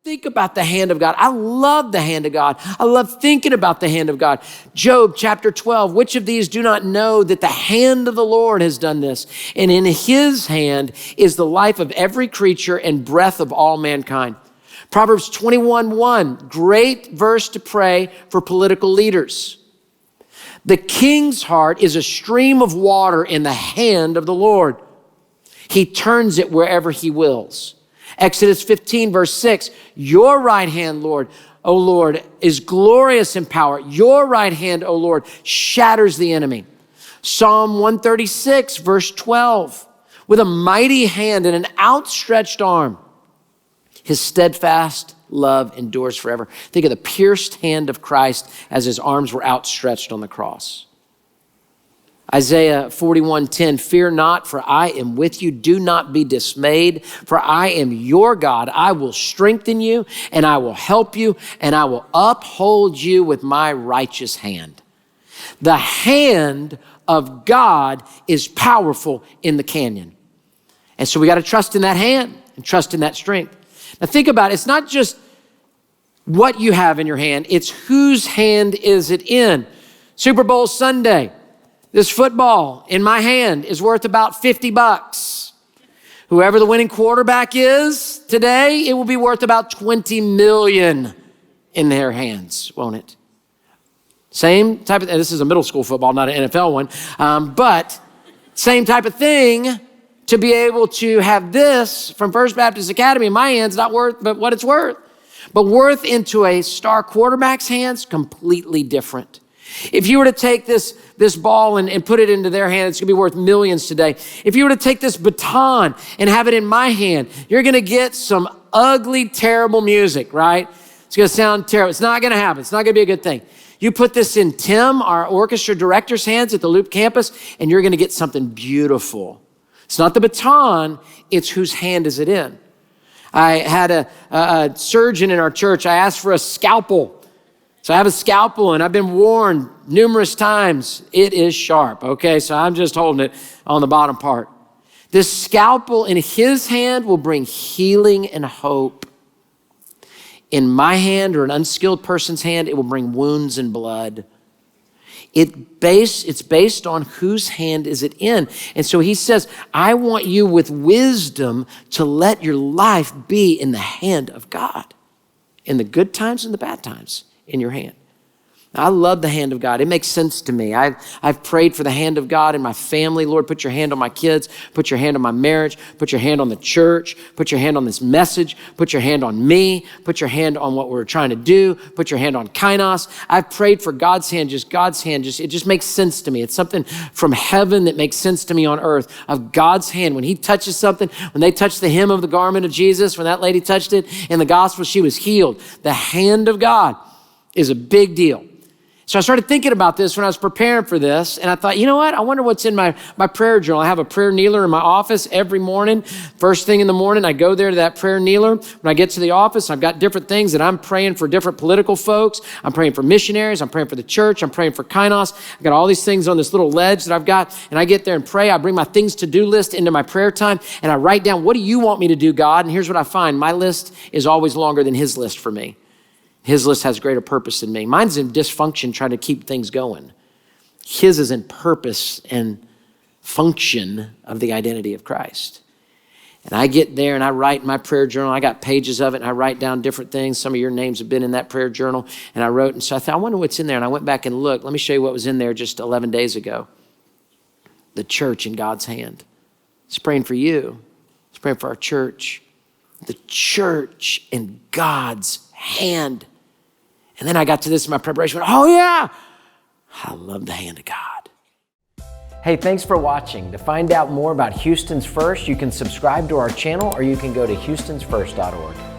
think about the hand of God. I love the hand of God. I love thinking about the hand of God. Job chapter 12, which of these do not know that the hand of the Lord has done this? And in his hand is the life of every creature and breath of all mankind. Proverbs 21:1, great verse to pray for political leaders. The king's heart is a stream of water in the hand of the Lord. He turns it wherever he wills. Exodus 15, verse 6, your right hand, Lord, O Lord, is glorious in power. Your right hand, O Lord, shatters the enemy. Psalm 136, verse 12, with a mighty hand and an outstretched arm, his steadfast love endures forever. Think of the pierced hand of Christ as his arms were outstretched on the cross. Isaiah 41:10, fear not, for I am with you. Do not be dismayed, for I am your God. I will strengthen you, and I will help you, and I will uphold you with my righteous hand. The hand of God is powerful in the canyon. And so we got to trust in that hand and trust in that strength. Now think about it. It's not just what you have in your hand. It's whose hand is it in. Super Bowl Sunday. This football in my hand is worth about $50. Whoever the winning quarterback is today, it will be worth about $20 million in their hands, won't it? Same type of, this is a middle school football, not an NFL one, but same type of thing. To be able to have this from First Baptist Academy in my hands, not worth but what it's worth, but worth into a star quarterback's hands, completely different. If you were to take this ball and put it into their hand, it's gonna be worth millions today. If you were to take this baton and have it in my hand, you're gonna get some ugly, terrible music, right? It's gonna sound terrible. It's not gonna happen. It's not gonna be a good thing. You put this in Tim, our orchestra director's hands at the Loop campus, and you're gonna get something beautiful. It's not the baton, it's whose hand is it in. I had a surgeon in our church. I asked for a scalpel. So I have a scalpel and I've been warned numerous times, it is sharp, okay? So I'm just holding it on the bottom part. This scalpel in his hand will bring healing and hope. In my hand or an unskilled person's hand, it will bring wounds and blood. It's based on whose hand is it in. And so he says, I want you with wisdom to let your life be in the hand of God, in the good times and the bad times. In your hand. I love the hand of God. It makes sense to me. I've prayed for the hand of God in my family. Lord, put your hand on my kids. Put your hand on my marriage. Put your hand on the church. Put your hand on this message. Put your hand on me. Put your hand on what we're trying to do. Put your hand on Kainos. I've prayed for God's hand, it just makes sense to me. It's something from heaven that makes sense to me on earth, of God's hand. When he touches something, when they touched the hem of the garment of Jesus, when that lady touched it in the gospel, she was healed. The hand of God is a big deal. So I started thinking about this when I was preparing for this, and I thought, you know what? I wonder what's in my prayer journal. I have a prayer kneeler in my office every morning. First thing in the morning, I go there to that prayer kneeler. When I get to the office, I've got different things that I'm praying for different political folks. I'm praying for missionaries. I'm praying for the church. I'm praying for Kainos. I've got all these things on this little ledge that I've got, and I get there and pray. I bring my things to-do list into my prayer time, and I write down, what do you want me to do, God? And here's what I find. My list is always longer than his list for me. His list has greater purpose than me. Mine's in dysfunction, trying to keep things going. His is in purpose and function of the identity of Christ. And I get there and I write in my prayer journal. I got pages of it and I write down different things. Some of your names have been in that prayer journal. And I wrote, and so I thought, I wonder what's in there. And I went back and looked. Let me show you what was in there just 11 days ago. The church in God's hand. It's praying for you. It's praying for our church. The church in God's hand. And then I got to this in my preparation. Oh yeah, I love the hand of God. Hey, thanks for watching. To find out more about Houston's First, you can subscribe to our channel or you can go to houstonsfirst.org.